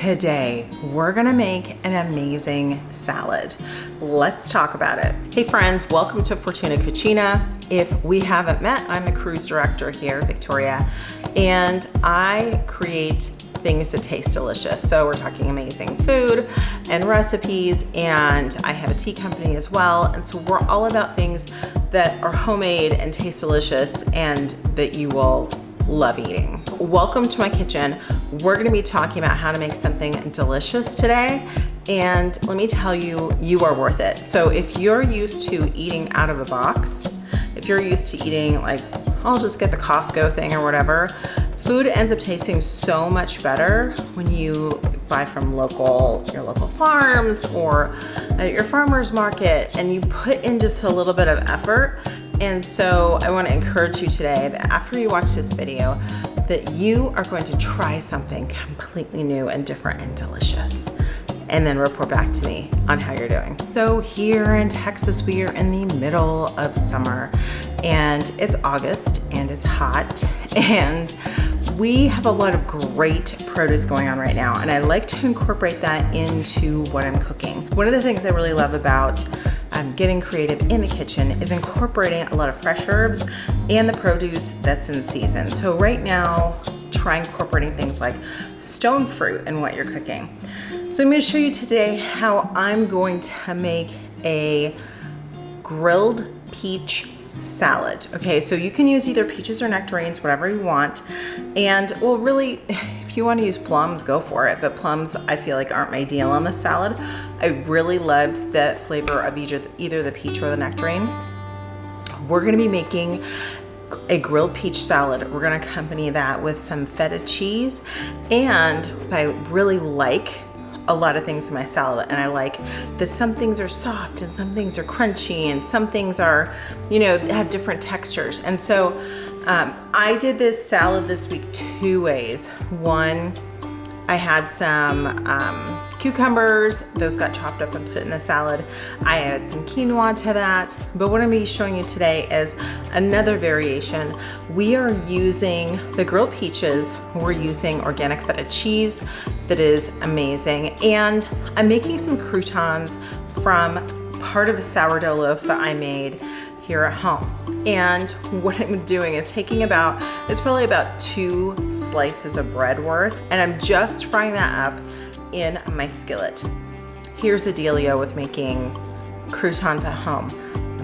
Today, we're gonna make an amazing salad. Let's talk about it. Hey friends, welcome to Fortuna Cucina. If we haven't met, I'm the cruise director here, Victoria, and I create things that taste delicious. So we're talking amazing food and recipes, and I have a tea company as well. And so we're all about things that are homemade and taste delicious and that you will love eating. Welcome to my kitchen. We're gonna be talking about how to make something delicious today. And let me tell you, you are worth it. So if you're used to eating out of a box, if you're used to eating like, I'll just get the Costco thing or whatever, food ends up tasting so much better when you buy from your local farms or at your farmer's market, and you put in just a little bit of effort. And so I want to encourage you today that after you watch this video, that you are going to try something completely new and different and delicious, and then report back to me on how you're doing. So here in Texas, we are in the middle of summer, and it's August and it's hot, and we have a lot of great produce going on right now, and I like to incorporate that into what I'm cooking. One of the things I really love about getting creative in the kitchen is incorporating a lot of fresh herbs and the produce that's in season. So right now, try incorporating things like stone fruit in what you're cooking. So I'm going to show you today how I'm going to make a grilled peach salad. Okay, so you can use either peaches or nectarines, whatever you want. And well, really, if you want to use plums, go for it. But plums, I feel like, aren't my deal on the salad. I really loved the flavor of either the peach or the nectarine. We're going to be making a grilled peach salad. We're going to accompany that with some feta cheese. And I really like a lot of things in my salad, and I like that some things are soft and some things are crunchy and some things are, have different textures. And so I did this salad this week two ways. One, I had some cucumbers, those got chopped up and put in the salad. I added some quinoa to that. But what I'm going to be showing you today is another variation. We are using the grilled peaches. We're using organic feta cheese that is amazing. And I'm making some croutons from part of a sourdough loaf that I made here at home. And what I'm doing is taking it's probably about 2 slices of bread worth, and I'm just frying that up in my skillet. Here's the dealio with making croutons at home.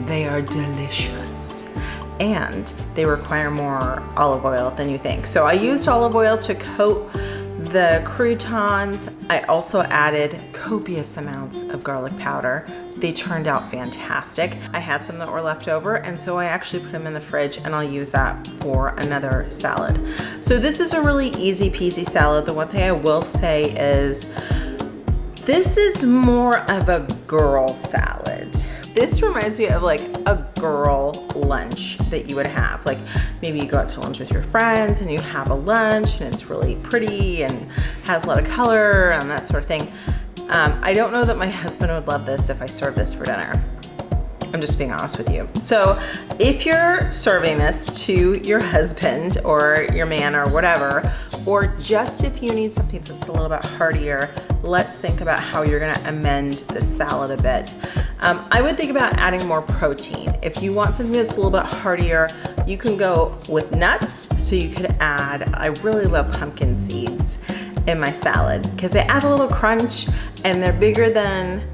They are delicious, and they require more olive oil than you think. So I used olive oil to coat the croutons. I also added copious amounts of garlic powder. They turned out fantastic. I had some that were left over, and so I actually put them in the fridge, and I'll use that for another salad. So this is a really easy peasy salad. The one thing I will say is this is more of a girl salad. This reminds me of like a girl lunch that you would have. Like maybe you go out to lunch with your friends and you have a lunch and it's really pretty and has a lot of color and that sort of thing. I don't know that my husband would love this if I served this for dinner. I'm just being honest with you. So if you're serving this to your husband or your man or whatever, or just if you need something that's a little bit heartier, let's think about how you're gonna amend the salad a bit. I would think about adding more protein. If you want something that's a little bit heartier, you can go with nuts. So you could add, I really love pumpkin seeds in my salad because they add a little crunch, and they're bigger than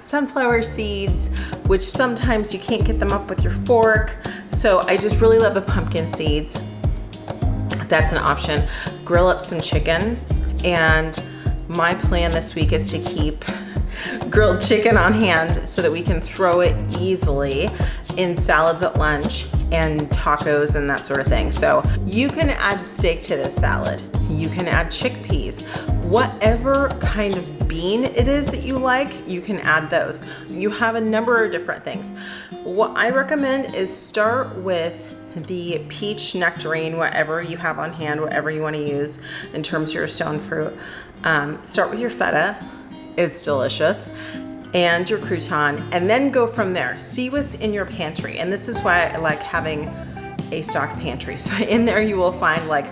sunflower seeds, which sometimes you can't get them up with your fork. So I just really love the pumpkin seeds. That's an option. Grill up some chicken, and my plan this week is to keep grilled chicken on hand so that we can throw it easily in salads at lunch and tacos and that sort of thing. So you can add steak to this salad. You can add chickpeas. Whatever kind of bean it is that you like, you can add those. You have a number of different things. What I recommend is start with the peach nectarine, whatever you have on hand, whatever you want to use in terms of your stone fruit. Start with your feta. It's delicious. And your crouton, and then go from there. See what's in your pantry. And this is why I like having a stock pantry. So in there you will find like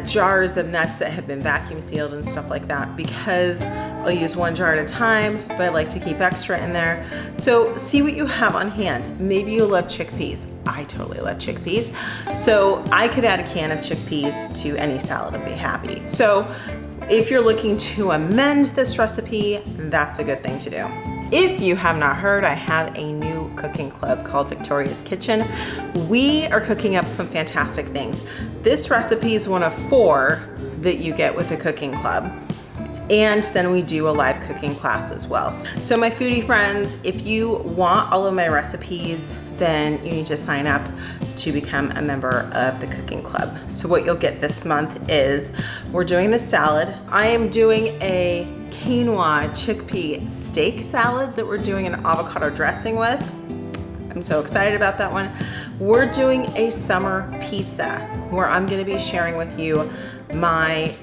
jars of nuts that have been vacuum sealed and stuff like that, because I'll use one jar at a time, but I like to keep extra in there. So see what you have on hand. Maybe you love chickpeas. I totally love chickpeas. So I could add a can of chickpeas to any salad and be happy. So if you're looking to amend this recipe, that's a good thing to do. If you have not heard, I have a new cooking club called Victoria's Kitchen. We are cooking up some fantastic things. This recipe is one of 4 that you get with the cooking club. And then we do a live cooking class as well. So my foodie friends, if you want all of my recipes, then you need to sign up to become a member of the cooking club. So what you'll get this month is, we're doing the salad. I am doing a quinoa chickpea steak salad that we're doing an avocado dressing with. I'm so excited about that one. We're doing a summer pizza where I'm gonna be sharing with you my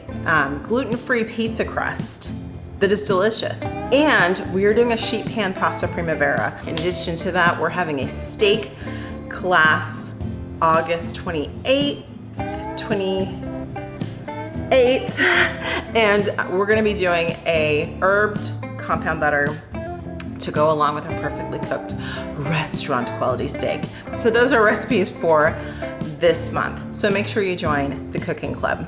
gluten-free pizza crust that is delicious. And we are doing a sheet pan pasta primavera. In addition to that, we're having a steak class August 28th, and we're gonna be doing a herbed compound butter to go along with our perfectly cooked restaurant quality steak. So those are recipes for this month. So make sure you join the cooking club.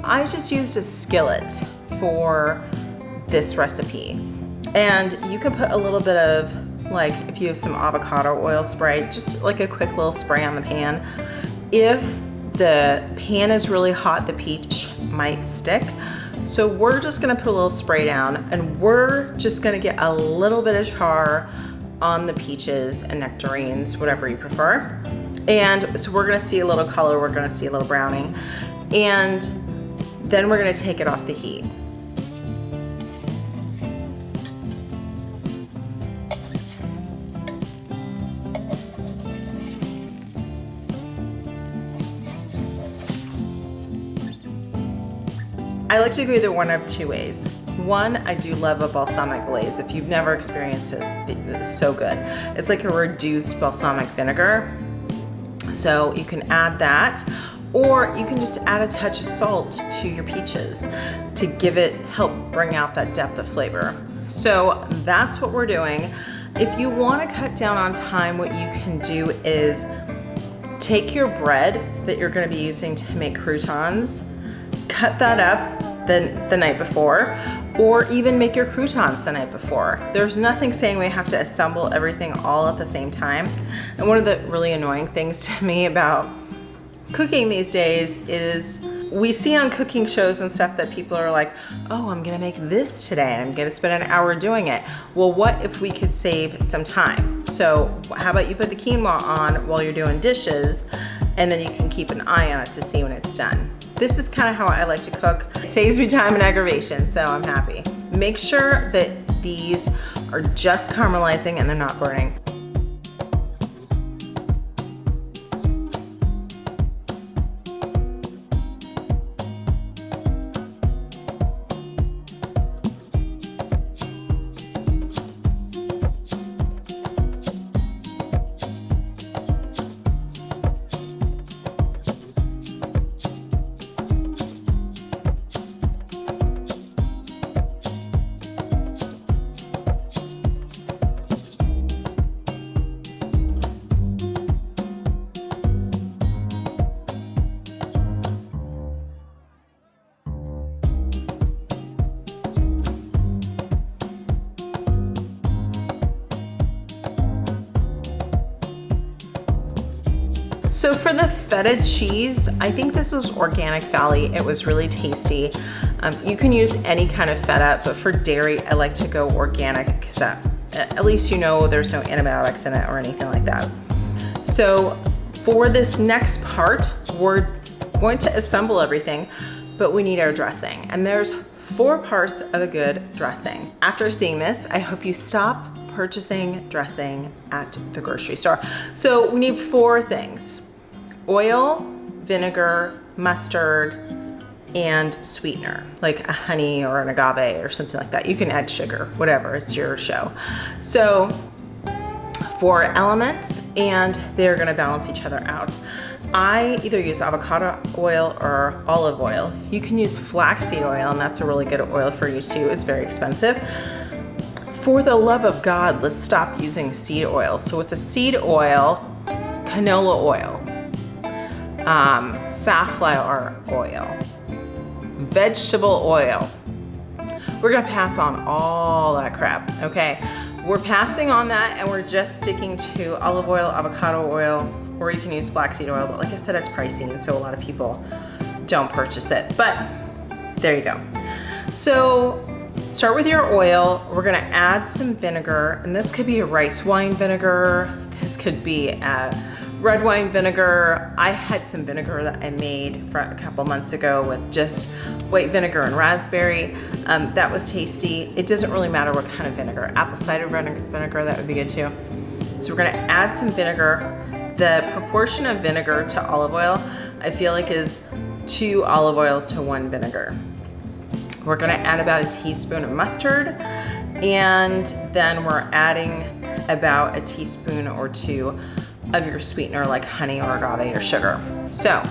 I just used a skillet for this recipe, and you could put a little bit of, like, if you have some avocado oil spray, just like a quick little spray on the pan. If the pan is really hot, the peach might stick. So we're just gonna put a little spray down, and we're just gonna get a little bit of char on the peaches and nectarines, whatever you prefer. And so we're gonna see a little color, we're gonna see a little browning, and then we're gonna take it off the heat. I like to go either one of 2 ways. One, I do love a balsamic glaze. If you've never experienced this, it's so good. It's like a reduced balsamic vinegar. So you can add that, or you can just add a touch of salt to your peaches to help bring out that depth of flavor. So that's what we're doing. If you want to cut down on time, what you can do is take your bread that you're going to be using to make croutons, cut that up the night before, or even make your croutons the night before. There's nothing saying we have to assemble everything all at the same time. And one of the really annoying things to me about cooking these days is we see on cooking shows and stuff that people are like, oh, I'm gonna make this today and I'm gonna spend an hour doing it. Well, what if we could save some time? So how about you put the quinoa on while you're doing dishes, and then you can keep an eye on it to see when it's done. This is kind of how I like to cook. It saves me time and aggravation, so I'm happy. Make sure that these are just caramelizing and they're not burning. So for the feta cheese, I think this was Organic Valley. It was really tasty. You can use any kind of feta, but for dairy, I like to go organic because at least you know there's no antibiotics in it or anything like that. So for this next part, we're going to assemble everything, but we need our dressing. And there's 4 parts of a good dressing. After seeing this, I hope you stop purchasing dressing at the grocery store. So we need 4 things: oil, vinegar, mustard, and sweetener, like a honey or an agave or something like that. You can add sugar, whatever, it's your show. So 4 elements, and they're gonna balance each other out. I either use avocado oil or olive oil. You can use flaxseed oil, and that's a really good oil for you too. It's very expensive. For the love of God, let's stop using seed oil. So it's a seed oil, canola oil, safflower oil, vegetable oil. We're gonna pass on all that crap, okay? We're passing on that, and we're just sticking to olive oil, avocado oil, or you can use flaxseed oil, but like I said, it's pricey, and so a lot of people don't purchase it, but there you go. So start with your oil. We're gonna add some vinegar, and this could be a rice wine vinegar. This could be a red wine vinegar. I had some vinegar that I made for a couple months ago with just white vinegar and raspberry. That was tasty. It doesn't really matter what kind of vinegar. Apple cider vinegar, that would be good too. So we're gonna add some vinegar. The proportion of vinegar to olive oil, I feel like, is 2 olive oil to 1 vinegar. We're gonna add about a teaspoon of mustard, and then we're adding about a teaspoon or 2 of your sweetener like honey or agave or sugar. So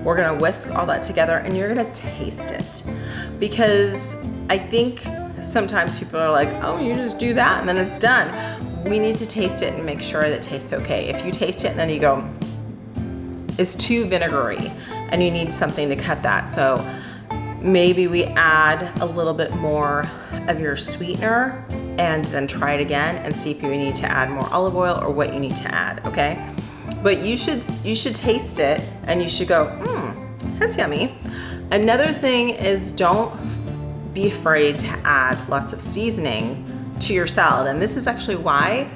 we're gonna whisk all that together, and you're gonna taste it, because I think sometimes people are like, oh, you just do that and then it's done. We need to taste it and make sure that it tastes okay. If you taste it and then you go, it's too vinegary, and you need something to cut that. So maybe we add a little bit more of your sweetener and then try it again and see if you need to add more olive oil or what you need to add, okay? But you should taste it, and you should go, that's yummy. Another thing is, don't be afraid to add lots of seasoning to your salad. And this is actually why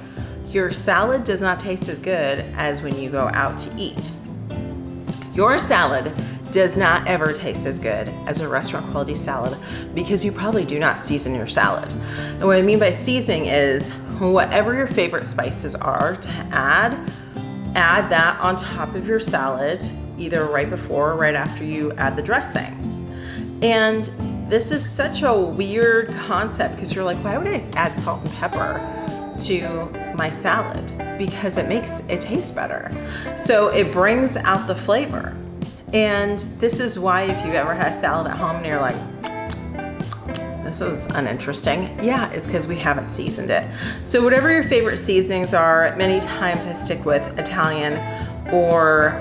your salad does not taste as good as when you go out to eat. Your salad does not ever taste as good as a restaurant quality salad because you probably do not season your salad. And what I mean by seasoning is whatever your favorite spices are to add that on top of your salad, either right before or right after you add the dressing. And this is such a weird concept because you're like, why would I add salt and pepper to my salad? Because it makes it taste better. So it brings out the flavor. And this is why if you've ever had salad at home and you're like, this is uninteresting. Yeah, it's because we haven't seasoned it. So whatever your favorite seasonings are, many times I stick with Italian, or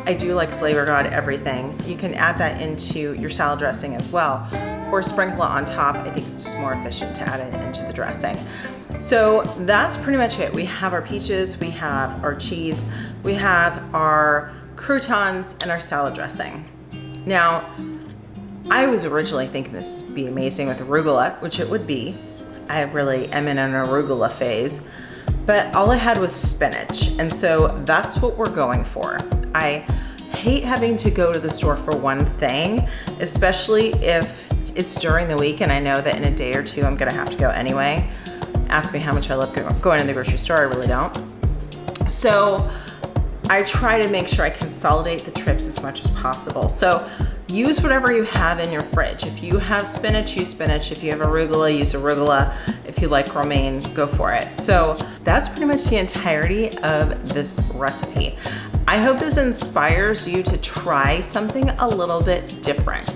I do like Flavor God everything. You can add that into your salad dressing as well, or sprinkle it on top. I think it's just more efficient to add it into the dressing. So that's pretty much it. We have our peaches, we have our cheese, we have our croutons, and our salad dressing. Now, I was originally thinking this would be amazing with arugula, which it would be. I really am in an arugula phase, but all I had was spinach, and so that's what we're going for. I hate having to go to the store for one thing, especially if it's during the week and I know that in a day or two I'm gonna have to go anyway. Ask me how much I love going to the grocery store, I really don't. So I try to make sure I consolidate the trips as much as possible. So use whatever you have in your fridge. If you have spinach, use spinach. If you have arugula, use arugula. If you like romaine, go for it. So that's pretty much the entirety of this recipe. I hope this inspires you to try something a little bit different.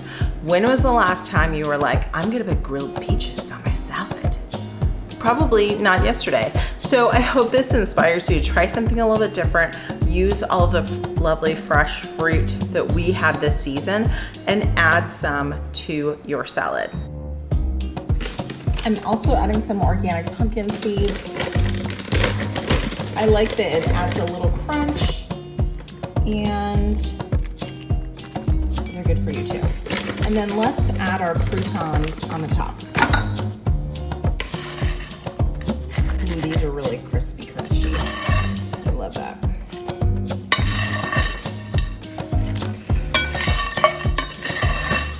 When was the last time you were like, I'm gonna put grilled peaches on my salad? Probably not yesterday. So I hope this inspires you to try something a little bit different. Use all of the lovely fresh fruit that we have this season and add some to your salad. I'm also adding some organic pumpkin seeds. I like that it adds a little crunch, and they're good for you too. And then let's add our croutons on the top. Ooh, these are really crispy, crunchy. I love that.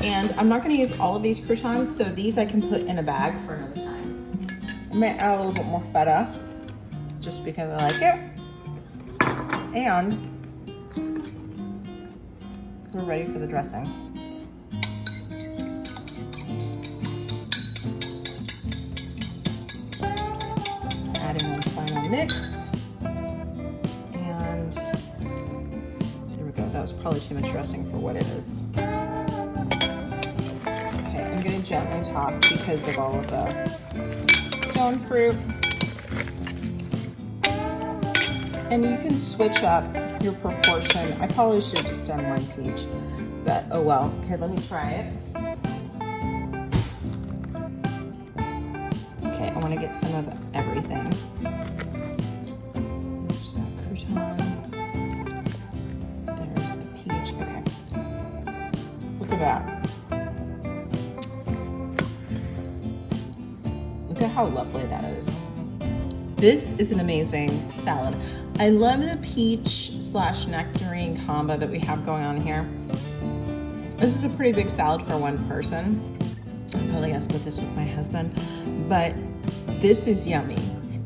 And I'm not going to use all of these croutons, so these I can put in a bag for another time. I might add a little bit more feta, just because I like it. And we're ready for the dressing. Adding one final mix. And there we go. That was probably too much dressing for what it is. Okay, I'm gonna gently toss because of all of the stone fruit. And you can switch up your proportion. I probably should have just done one peach, but oh well. Okay, let me try it. Okay, I want to get some of everything. There's that crouton. There's the peach. Okay. Look at that. Look at how lovely that is. This is an amazing salad. I love the peach / nectarine combo that we have going on here. This is a pretty big salad for one person. I'm probably gonna split this with my husband, but this is yummy.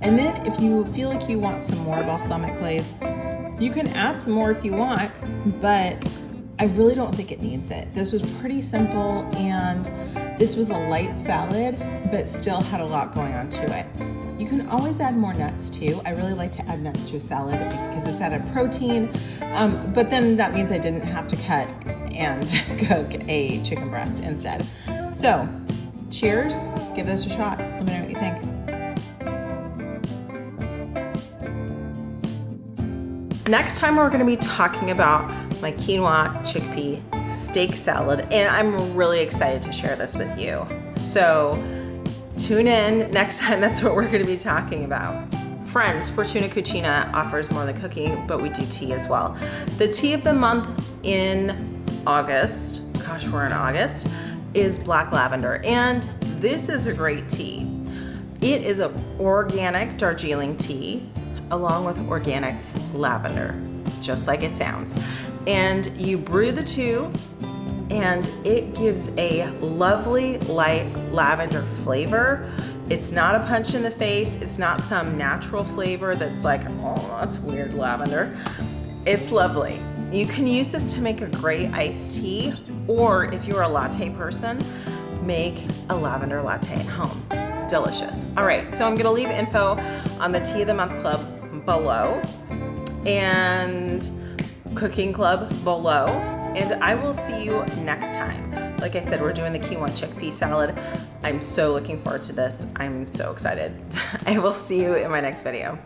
And then if you feel like you want some more balsamic glaze, you can add some more if you want, but I really don't think it needs it. This was pretty simple, and this was a light salad, but still had a lot going on to it. You can always add more nuts too. I really like to add nuts to a salad because it's added protein, but then that means I didn't have to cut and cook a chicken breast instead. So, cheers, give this a shot. Let me know what you think. Next time we're gonna be talking about my quinoa chickpea steak salad, and I'm really excited to share this with you. So tune in next time, that's what we're gonna be talking about. Friends, Fortuna Cucina offers more than cooking, but we do tea as well. The tea of the month in August, gosh, we're in August, is black lavender, and this is a great tea. It is an organic Darjeeling tea along with organic lavender, just like it sounds. And you brew the two, and it gives a lovely light lavender flavor. It's not a punch in the face. It's not some natural flavor that's like, oh, that's weird lavender. It's lovely. You can use this to make a great iced tea, or if you're a latte person, make a lavender latte at home. Delicious. All right, so I'm gonna leave info on the Tea of the Month Club below and Cooking Club below, and I will see you next time. Like I said, we're doing the quinoa chickpea salad. I'm so looking forward to this. I'm so excited. I will see you in my next video.